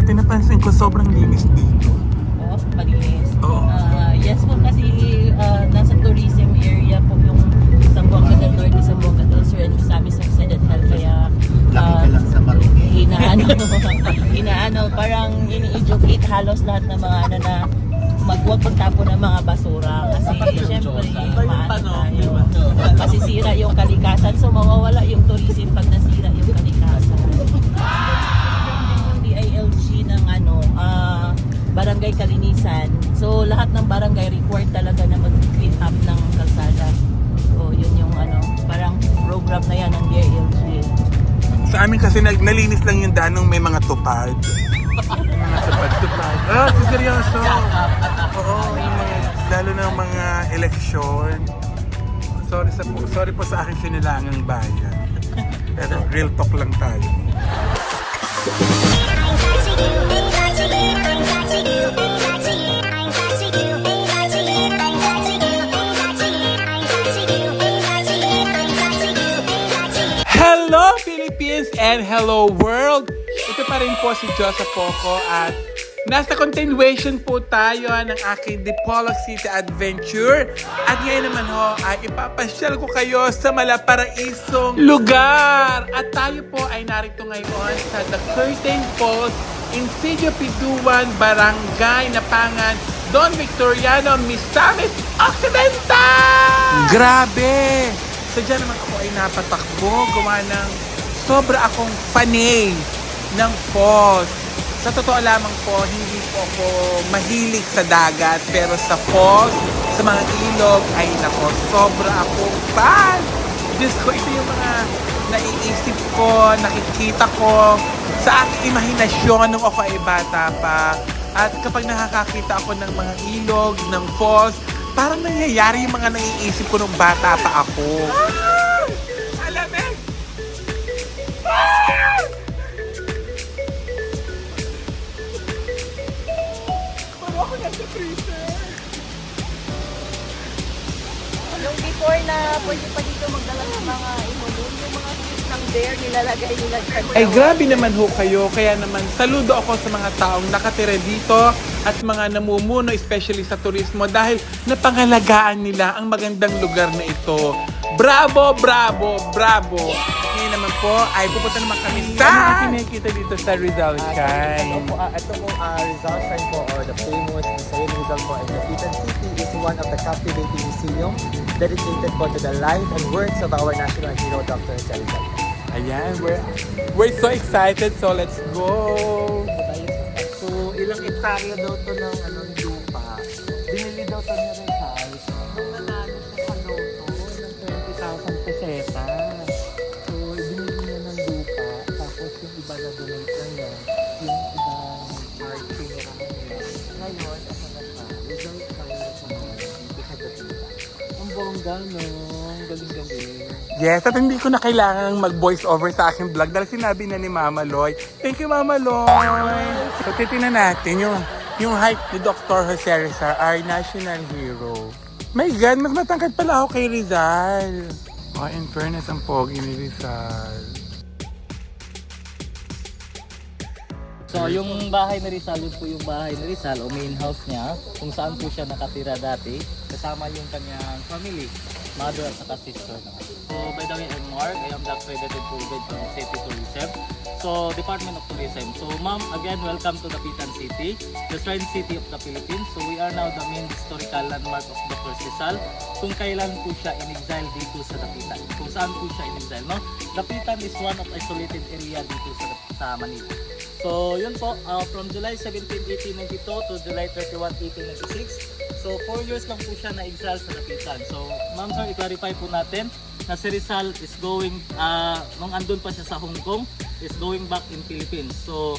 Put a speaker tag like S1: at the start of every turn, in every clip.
S1: Ate, napansin ko sobrang linis dito.
S2: Oo, malinis.
S1: Oo.
S2: Yes po, kasi nasa tourism area po yung Zamboanga del Norte, Zamboanga del Sur, and Misamis Occidental. Kaya
S3: Laki ka lang sa marumi.
S2: inaano, parang ini-educate halos lahat ng mga ano na huwag pagtapon ng mga basura. Kasi syempre, maano tayo. Masisira yung kalikasan. So mawawala yung tourism pag nasira yung kalikasan. Yung DILG ng barangay kalinisan. So lahat ng barangay required talaga na mag-clean up ng kalsada. So yun yung parang program na yan ng DILG.
S1: Sa amin kasi nalinis lang yung daan nung may mga tupad. Mga tupad. Seryoso. Oo, yung mga, lalo na mga eleksyon. Sorry po sa aking sinilangang bayan. Pero real talk lang tayo. Hello Philippines and hello world! Ito pa rin po si Joseph Poco at nasa continuation po tayo ng aking Dipolog City Adventure. At ngayon naman ho ay ipapasyal ko kayo sa malaparaisong lugar. At tayo po ay narito ngayon sa The Curtain Falls in Sidio Piduan, Barangay Napangan, Don Victoriano, Misamis Occidental! Grabe! Sadya naman ako ay napatakbo, gawa ng sobra akong panay ng falls. Sa totoo lamang po, hindi po ako mahilig sa dagat, pero sa falls, sa mga ilog, ay nako, sobra akong fan! Diyos ko, ito yung mga naiisip ko, nakikita ko sa aking imahinasyon nung ako ay bata pa. At kapag nakakakita ako ng mga ilog, ng falls, parang nangyayari yung mga naiisip ko nung bata pa ako. Alamig! Puro ako nasa freezer.
S2: Yung before na pwede pa dito magdala ng mga imulong, yung mga fish ng bear nilalagay nila dyan.
S1: Ay grabe naman ho kayo, kaya naman saludo ako sa mga taong nakatira dito at mga namumuno, especially sa turismo, dahil napangalagaan nila ang magandang lugar na ito. Bravo, bravo, bravo! Ngayon naman po ay pupunta naman kami sa nakikita dito sa Rizal Sky.
S3: Ito po, Rizal Shrine po, or the famous Museum Rizal po, and the Dapitan City is one of the captivating museum dedicated po to the life and works of our national hero, Dr. Rizal.
S1: Ayan, we're so excited, so let's go!
S3: So, ilang hektarya daw to ng lupa. Binili daw to ni Rizal nung nanalo siya sa loto ng 20,000 pesetas. So, binili niya ng lupa, tapos yung iba na donate na niya, yung ibang party niya. Ngayon, ano na siya, Rizal Shrine sa mga hindi ka dapitan. Ang bongga, no? Galing-galing.
S1: Yes, at hindi ko na kailangan mag-voice over sa aking vlog dahil sinabi na ni Mama Loy. Thank you, Mama Loy! So, titignan natin yung height ni Dr. Jose Rizal, our national hero. My God, mas matangkad pala ako kay Rizal. Oh, in fairness, ang pogi ni Rizal.
S4: So, yung bahay ni Rizal, yun po yung bahay ni Rizal o main house niya, kung saan po siya nakatira dati, kasama yung kanyang family, mother at saka sister naman. So, by the way, I'm Mark. I am the accredited tour guide from City Tourism. So, Department of Tourism. So, ma'am, again, welcome to Dapitan City, the Shrine City of the Philippines. So, we are now the main historical landmark of Dr. Rizal. Kung kailan po siya in-exile dito sa Dapitan. Kung saan po siya in-exile, no? Dapitan is one of isolated area dito sa Manila. So, yun po, from July 17, 1892 to July 31, 1896. So, 4 years lang po siya na-exile sa Dapitan. So, ma'am sir, i-clarify po natin na si Rizal is going, nung andun pa siya sa Hong Kong, is going back in Philippines. So,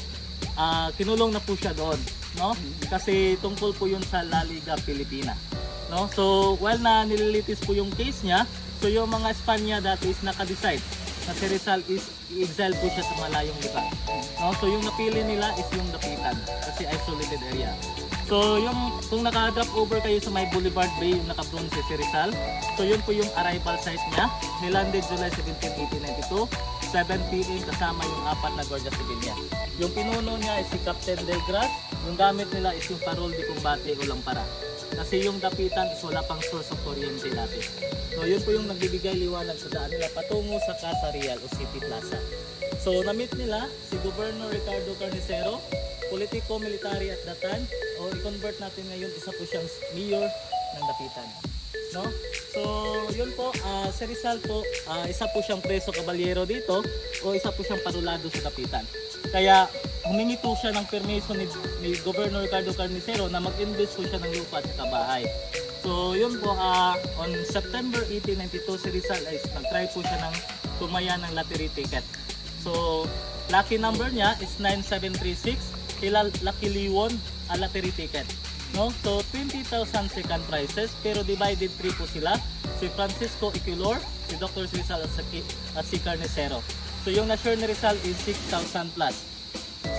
S4: kinulong na po siya doon, no? Kasi tungkol po yun sa La Liga Pilipina, no? So, while na nililitis po yung case niya, so yung mga Espanya dati is naka-decide na si Rizal is i-exile po siya sa malayong lugar, no? So, yung napili nila is yung Dapitan kasi isolated area. So, yung kung naka-drop over kayo sa may Boulevard Bay, yung naka-bronze si Rizal. So, yun po yung arrival site niya. Nilanded July 17, 1892. 7 p.m. kasama yung 4 na Guardia Civil niya. Yung pinuno niya is si Captain Delgras. Yung gamit nila is yung parol de combate o lampara. Kasi yung dapitan is wala pang source of kuryente dati. So yun po yung nagbibigay liwanag sa daan nila patungo sa Casa Real o City Plaza. So na-meet nila si Governor Ricardo Carnicero, politiko, military at that time. O i-convert natin ngayon, isa po siyang mayor ng dapitan. No? So, yun po, si Rizal po, isa po siyang preso kabalyero dito o isa po siyang parulado sa dapitan. Kaya humingi po siya ng permiso ni Governor Ricardo Carnicero na mag-invest po siya ng lupa at bahay. So, yun po, on September 1892, si Rizal ay nag-try po siya ng tumaya ng lottery ticket. So, lucky number niya is 9736. Kila luckily won a lottery ticket. No? So 20,000 second prizes pero divided 3 po sila. Si Francisco Iquilor, si Dr. Rizal at si Carnicero. So yung na-share ni Rizal is 6,000 plus.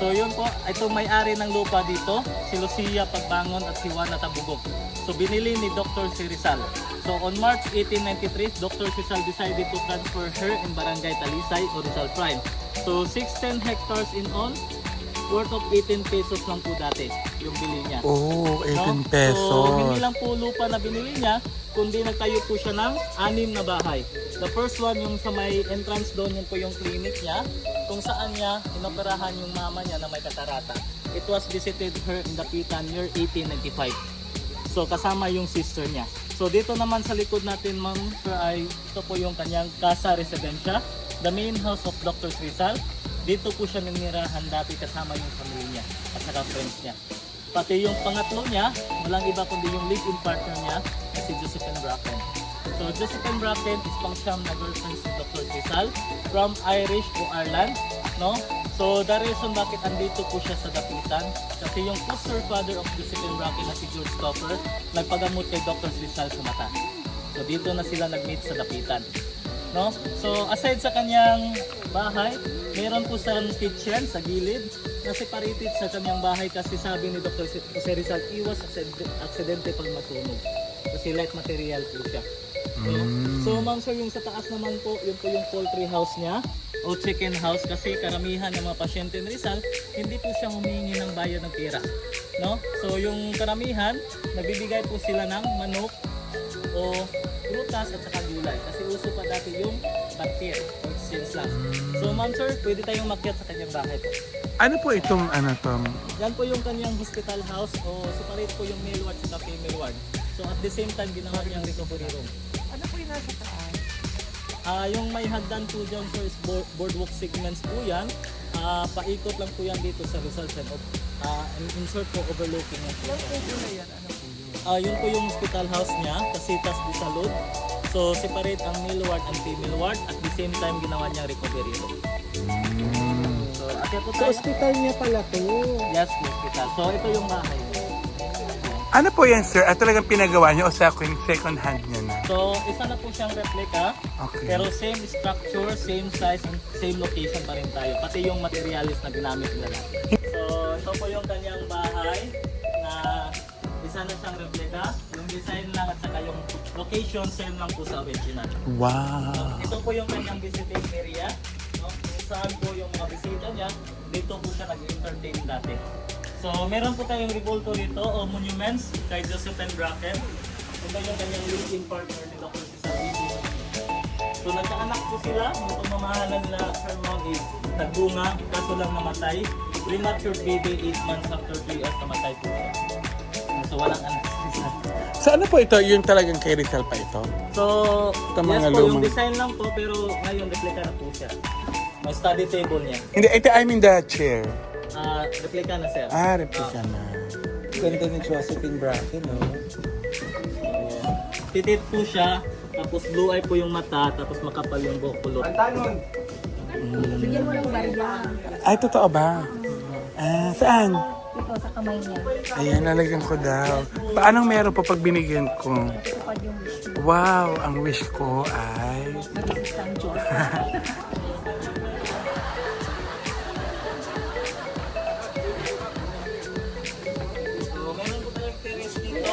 S4: So yun po, ito may-ari ng lupa dito, si Lucia Pagbangon at si Juana Tabugok. So binili ni Dr. si Rizal. So on March 1893, Dr. Rizal decided to transfer her in Barangay Talisay o Rizal Prime. So 16 hectares in all, worth of 18 pesos lang po dati yung bili niya.
S1: Oh, 18
S4: No?
S1: pesos.
S4: So, hindi lang po lupa na binili niya, kundi nagtayo po siya ng 6 na bahay. The first one, yung sa may entrance doon, yun po yung clinic niya, kung saan niya inoperahan yung mama niya na may katarata. It was visited her in Dapitan year 1895. So, kasama yung sister niya. So, dito naman sa likod natin, ma'am, sir, ay ito po yung kanyang casa residencia, the main house of Dr. Rizal. Dito po siya nanirahan dati kasama yung pamilya niya at saka friends niya. Pati yung pangatlo niya, walang iba kundi yung live-in partner niya na si Josephine Bracken. So Josephine Bracken is pang-siyam na girlfriend si Dr. Rizal from Irish o Ireland. No? So the reason bakit andito po siya sa dapitan, kasi yung foster father of Josephine Bracken na si George Copper, nagpagamot kay Dr. Rizal sa mata. So dito na sila nag-meet sa dapitan. No? So aside sa kanyang bahay, meron po sa kitchen sa gilid na separated sa kanyang bahay kasi sabi ni Dr. Rizal, iwas aksidente pag masunog. Kasi light material po siya. So ma'am sir, yung sa taas naman po, yun po yung poultry house niya o chicken house kasi karamihan ng mga pasyente ni Rizal, hindi po siya humingi ng bayad ng pera. No? So yung karamihan, nagbibigay po sila ng manok o prutas at saka gulay kasi uso pa dati yung batir o exchange lang. So ma'am sir, pwede tayong makyat sa kanyang bahay po.
S1: Ano po itong ano to?
S4: Yan po yung kanyang hospital house o separate po yung male ward at female ward. So at the same time, ginawa niyang recovery room.
S3: Ano po yung nasa taas?
S4: Yung may hagdan po dyan sir is boardwalk segments po yan. Paikot lang po yan dito sa Rizal Center. Insert po overlooking yan po.
S3: Ilang puso na yan? Ano po yun?
S4: Yun po yung hospital house niya, Casitas de Salud. So separate ang male ward and female ward at the same time ginawa niyang recovery room. So akyat po
S3: Sa
S4: tayo.
S3: ospital niya pala to.
S4: Yes, hospital. So ito yung bahay.
S1: Ano po yan, sir? At talagang pinagawa niyo o second hand niya na?
S4: So isa na po siyang replica.
S1: Okay.
S4: Pero same structure, same size, and same location pa rin tayo. Pati yung materials na ginamit nila natin. So ito po yung kanyang bahay na isa na siyang replica. Yung design lang at saka yung location same lang po sa original.
S1: Wow.
S4: Ito po yung kanyang visiting area. No? Kung saan po yung mga bisita niya, dito po siya nag-entertain dati. So meron po tayong revolto dito o monuments kay Josephine Bracken. Ito yung kanyang live-in partner ni Dr. Rizal. So nagkaanak po sila. Yung pamamahalan nila Sir Mount is nagbunga, kaso lang namatay. Premature baby, 8 months after 3 years namatay po siya. So walang anak si Rizal.
S1: So ano po ito? Yung talagang kay Rizal pa ito?
S4: So
S1: Ito
S4: yes
S1: mga
S4: po, yung
S1: lumang-
S4: design lang po pero ngayon replica na po siya. May study table niya.
S1: Hindi, ito I mean the chair.
S4: Replica na sir.
S1: Replica na.
S3: Ganda ni Josephine Bracken, no?
S4: Titit po siya, tapos blue eye po yung mata, tapos makapal yung buhok kulot.
S5: Bigyan mo ng barya.
S1: Ay, totoo ba? Saan?
S5: Ito sa kamay niya.
S1: Ayan, lalagyan ko daw. Paanong meron pa pag binigyan ko?
S5: Matutupad yung wish mo.
S1: Wow, ang wish ko ay...
S5: Mag-isis ang Diyos.
S4: So, meron po tayong terrace dito,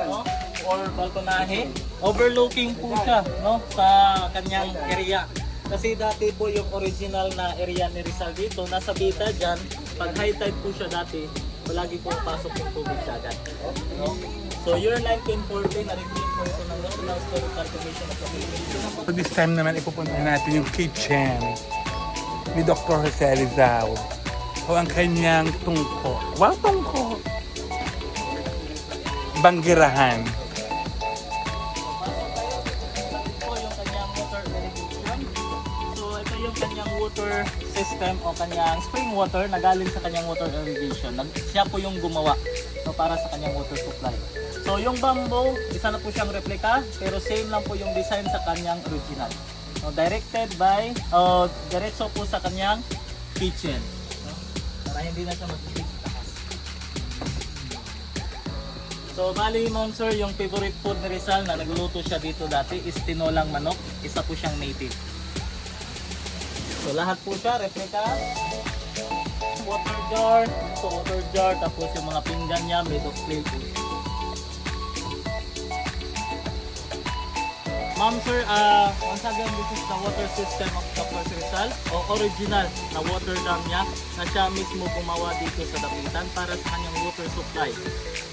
S4: no? Or balkonahe. Overlooking po siya, no? Sa kanyang area. Kasi dati po yung original na area ni Rizal dito, nasa Bita dyan. Pag high tide po siya dati, palagi po pasok yung tubig sa agad. No? So year 1940, na-reclaim po ito ng National Historical Commission of the Philippines.
S1: So this time naman ipupunta natin yung kitchen ni Dr. Jose Rizal. O ang kanyang tungko. Wow, tungko! Banggirahan.
S4: Ito yung kanyang water irrigation. So ito yung kanyang water system o kanyang spring water na galing sa kanyang water irrigation. Siya po yung gumawa no, para sa kanyang water supply. So yung bamboo, isa na po siyang replica pero same lang po yung design sa kanyang original. No, directed by, diretso po sa kanyang kitchen. No? Para hindi na siya mag-stick sa taas. So bali ma'am sir, yung favorite food ni Rizal na nagluluto siya dito dati is tinolang manok. Isa po siyang native. So lahat po siya, replica. Water jar, tapos yung mga pinggan niya made of clay po. Ma'am sir, once again, this is the water system of Dr. Rizal o original na water dam niya na siya mismo gumawa dito sa Dapitan para sa kanyang water supply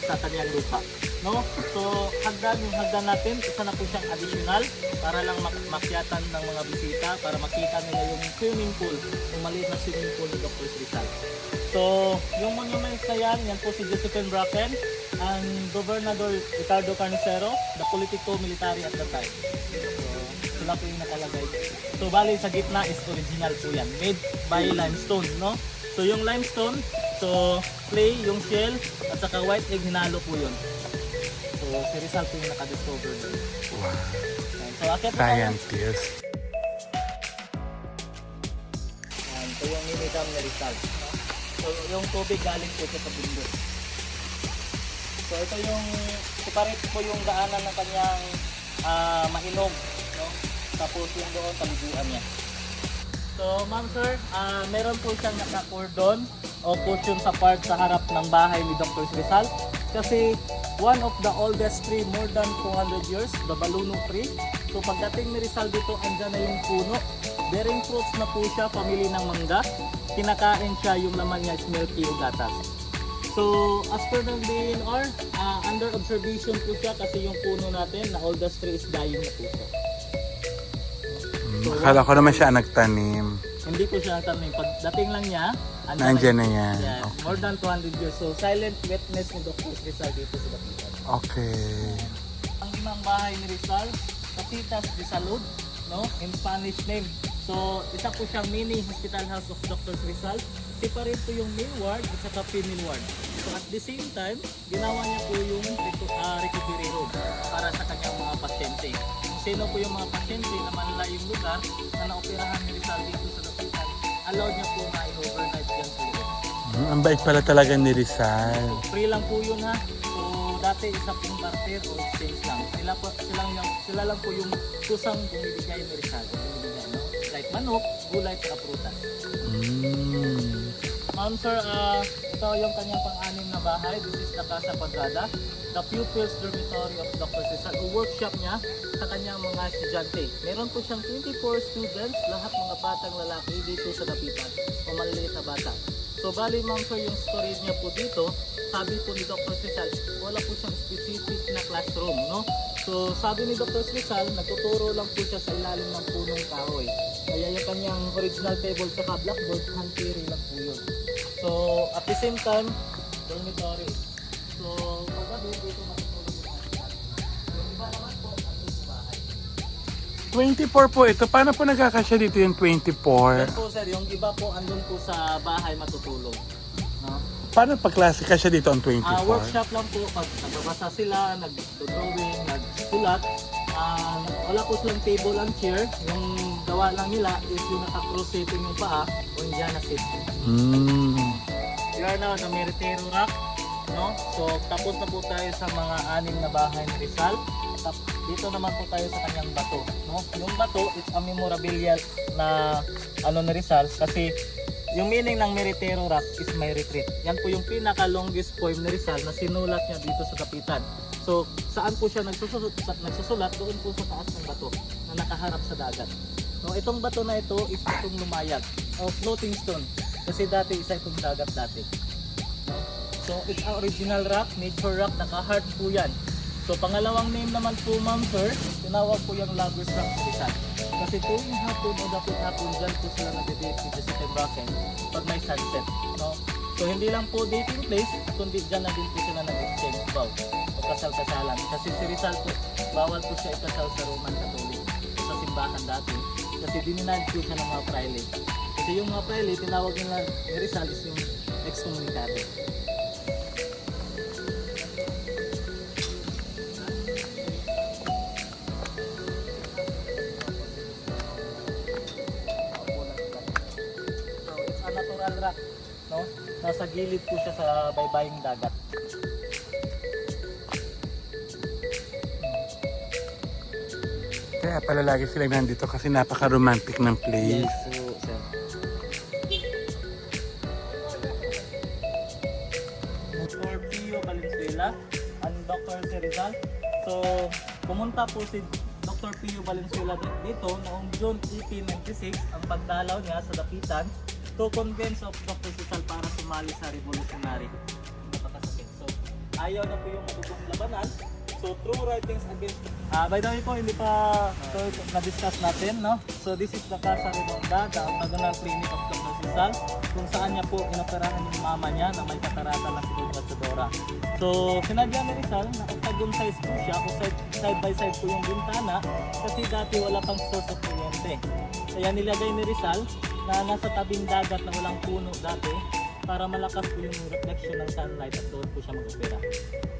S4: sa kanyang lupa. No? So, yung hagdan natin, isa na po siyang additional para lang makyatan ng mga bisita para makita nila yung swimming pool, yung maliit na swimming pool ni Dr. Rizal. So, yung monuments na yan po si Josephine Bracken and Governador Ricardo Carnicero, the politico-military at the time. So, sila po yung nakalagay. So, bali sa gitna is original po yan, made by limestone, no? So, yung limestone, so clay, yung shell, at saka white egg, hinalo po yun. So, si Rizal po yung nakadiscover nun.
S1: Wow.
S4: So, akit po tayo.
S1: Scientist.
S4: Ito yung mini dam ni Rizal. So, yung tubig galing po sa bundok. So, ito yung separate po yung daanan ng kanyang mainom. No? Tapos yung doon, taliguan niya. So, ma'am sir, meron po siyang naka-cordon o cushion sa part sa harap ng bahay ni Dr. Rizal. Kasi one of the oldest tree, more than 200 years, the Balunong tree. So, pagdating ni Rizal dito, andyan na yung puno. Bearing fruits na po siya, pamili ng mangga. Kinakain siya, yung laman niya is milky o gatas. So, as per ng DNR, under observation po siya kasi yung puno natin na oldest tree is dying na po siya. So,
S1: Akala ko naman siya nagtanim.
S4: hindi po siya nagtanim. Pagdating lang niya,
S1: Nandiyan na yan.
S4: Yes,
S1: Okay.
S4: more than 200 years. So, silent witness ni Dr. Rizal dito sa Dapitan.
S1: Okay.
S4: Ang unang bahay ni Rizal, Casitas de Salud, no? In Spanish name. So, isa po siyang mini hospital house of Dr. Rizal. Separate po yung male ward at saka female ward. So, at the same time, ginawa niya po yung recovery room para sa kanyang mga pasyente. Sino po yung mga pasyente na malalayong lugar na naoperahan ni Rizal dito sa Dapitan, allowed niya po na i-overnight dyan sa loob.
S1: Ang bait pala talaga ni Rizal.
S4: Free lang po yun ha. So dati isa pong barter o exchange lang. Sila lang po yung kusang bumibigay ni Rizal. Bumibigay, no? Like manok, gulay, at prutas. Ma'am sir, ito yung kanyang pang-anim na bahay. This is the Casa Quadrada. The pupils dormitory of Dr. Rizal. O workshop niya sa kanyang mga estudyante. Meron po siyang 24 students, lahat mga batang lalaki dito sa Dapitan. O maliliit na bata. So bali ma'am sir, yung story niya po dito, sabi po ni Dr. Rizal, wala po siyang specific na classroom, no? So sabi ni Dr. Rizal, nagtuturo lang po siya sa ilalim ng punong kahoy. Kaya yung kanyang original table sa blackboard, hand carry lang po yun. So at the same time, dormitory. So paggabi dito matutulog yung mga estudyante. Yung iba naman po, andun sa bahay.
S1: 24 po ito. Paano po nagkakasya dito yung 24?
S4: Yan po sir, yung iba po andun po sa bahay matutulog. No?
S1: Paano pagklase ka siya dito ang 24?
S4: Workshop lang po, pag nagbabasa sila, nag-drawing, nagsulat, wala po silang table and chair. Yung gawa lang nila is yung naka-cross setting yung paa o Indiana sit. We are now the Meritero Rock. No? So tapos na po tayo sa mga 6 na bahay ni Rizal. Dito naman po tayo sa kanyang bato. No? Yung bato is a memorabilia na ni Rizal kasi yung meaning ng Meritero Rock is my retreat. Yan po yung pinaka-longest poem ni Rizal na sinulat niya dito sa Dapitan. So, saan po siya nagsusulat? Doon po sa taas ng bato na nakaharap sa dagat. No, itong bato na ito is itong lumayag o floating stone. Kasi dati isa itong dagat dati. No? So it's our original rock, nature rock, naka-heart po yan. So pangalawang name naman po ma'am sir, tinawag po yung Lovers Rock Rizal. Kasi tuwing hapon o dapit hapon dyan po sila nag-date ni Jessica Bracken pag may sunset. No? So hindi lang po dating place, kundi dyan na din po sila nag-exchange vow o kasal-kasalan. Kasi si Rizal po, bawal po siya ikasal sa Roman Catholic sa simbahan dati. Kasi dininad po siya ng mga prelate. Kasi yung mga prelate, tinawag nila ni Rizal is yung excommunicado. So it's a natural rock, no? Nasa gilid po siya sa baybaying dagat.
S1: Kaya pala lagi sila nandito kasi napaka-romantic ng place.
S4: So sir. For Pio Valenzuela and Dr. Rizal. So pumunta po si Dr. Pio Valenzuela dito noong June 1896 ang pagdalaw niya sa dapitan to convince of Dr. Rizal para sumali sa revolutionary. So ayaw na po yung matutong labanan. So true writings against by the way po, hindi pa ito na-discuss natin, no? So this is the Casa Redonda, the octagonal clinic of Dr. Rizal, kung saan niya po inoperahan yung mama niya na may katarata na si Dona Chodora. So sinadya ni Rizal na octagon size po siya, o side by side po yung bintana, kasi dati wala pang source of kuryente. Kaya nilagay ni Rizal na nasa tabing dagat na walang puno dati, para malakas po yung reflection ng sunlight at doon po siya mag-opera.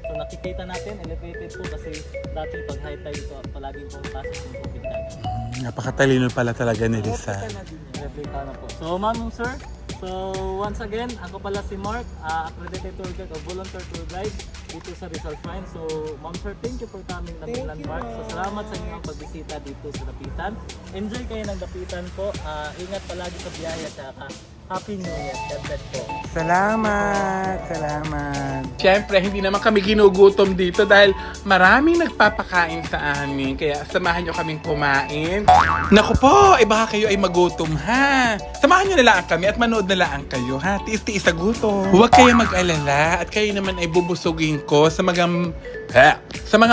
S4: So nakikita natin, elevated po kasi dati pag high tide ito, palaging pong pasok yung tubig dagat.
S1: Napakatalino pala talaga ni Rizal.
S4: Replica na po. So ma'am, sir, so once again, ako pala si Mark, accredited tour guide o volunteer tour guide dito sa Rizal Shrine. So ma'am sir, thank you for coming ng landmark. So salamat sa inyong pagbisita dito sa Dapitan. Enjoy kayo ng Dapitan po. Ingat palagi sa biyahe at saka Happy New Year. God bless po.
S1: Salamat! Salamat! Siyempre, hindi naman kami ginugutom dito dahil maraming nagpapakain sa amin. Kaya samahan nyo kaming kumain. Naku po, baka kayo ay magutom ha. Samahan nyo na lang kami at manood na lang kayo ha. Tiis-tiis sa gutom. Huwag kayo mag-alala at kayo naman ay bubusugin ko sa mga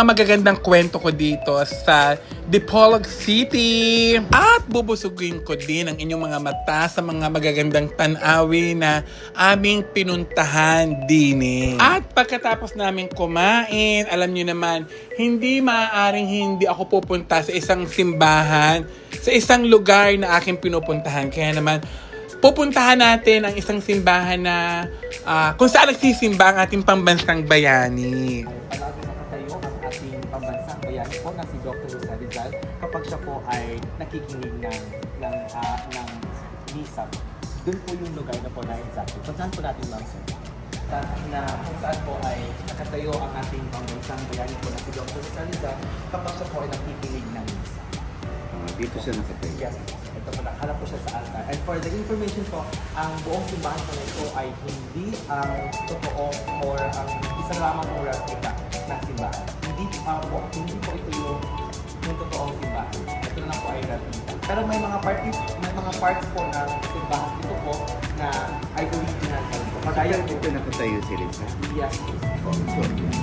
S1: magagandang kwento ko dito sa Dipolog City. At bubusugin ko din ang inyong mga mata sa mga magagandang tanawin na aming pinuntahan din. At pagkatapos namin kumain, alam nyo naman, hindi maaaring hindi ako pupunta sa isang simbahan, sa isang lugar na aking pinupuntahan. Kaya naman, pupuntahan natin ang isang simbahan na kung saan nagsisimba ang ating pambansang bayani.
S3: Palagi nakatayo ang ating pambansang bayani po na si Dr. Rosa Rizal kapag siya po ay nakikinig ng misa. Doon po yung lugar na po na exactly. Puntahan po natin lang sir. Na kung saan po ay nakatayo ang ating pambansang bayani po na si Dr. Rosa Rizal kapag siya po ay nakikinig ng misa.
S6: Dito siya nakatayo.
S3: Yes. Ito po, nakaharap po siya sa altar. And for the information po, ang buong simbahan po na ito ay hindi ang totoo or ang isa lamang po replica ng simbahan. Hindi po ito yung totoong simbahan. Ito na po ay replica. Pero may mga parts po ng simbahan ito po na ay original po. Kagaya
S6: Dito nakatayo si Lisa.
S3: yes.
S6: So,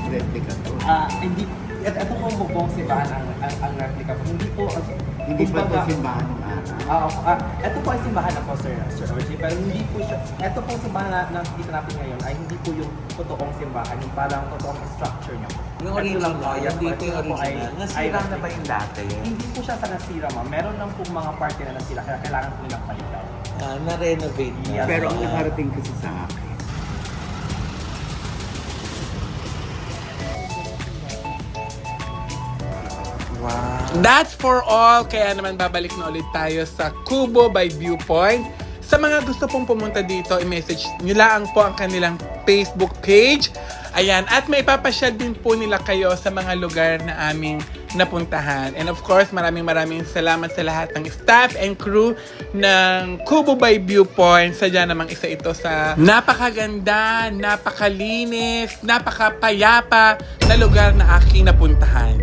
S6: replica to.
S3: Hindi ito po buong simbahan ang replica po.
S6: Hindi pa ito
S3: kumbaga,
S6: simbahan ng araw.
S3: ito po ay simbahan na po, Sir Orgy, pero hindi po siya, ito po simbahan na nakikita natin ngayon ay hindi po yung totoong simbahan, yung parang totoong structure niya po.
S7: Yung original
S3: Ito
S7: mo,
S3: yes,
S7: hindi
S3: po,
S7: po yung
S3: ito po
S7: original. Nasira na ba yung dati?
S3: Hindi po siya sa nasira, ma'am. Meron lang po mga parte na nasira, kaya kailangan po nilang palitan.
S7: Na-renovate na.
S3: Yes.
S6: Pero ang nakarating kasi sa akin,
S1: Wow. That's for all. Kaya naman babalik na ulit tayo sa Kubo by Viewpoint. Sa mga gusto pong pumunta dito, i-message nyo lang po ang kanilang Facebook page. Ayan. At may papasyal din po nila kayo sa mga lugar na aming napuntahan. And of course, maraming salamat sa lahat ng staff and crew ng Kubo by Viewpoint. Sadya namang isa ito sa napakaganda, napakalinis, napakapayapa na lugar na aking napuntahan.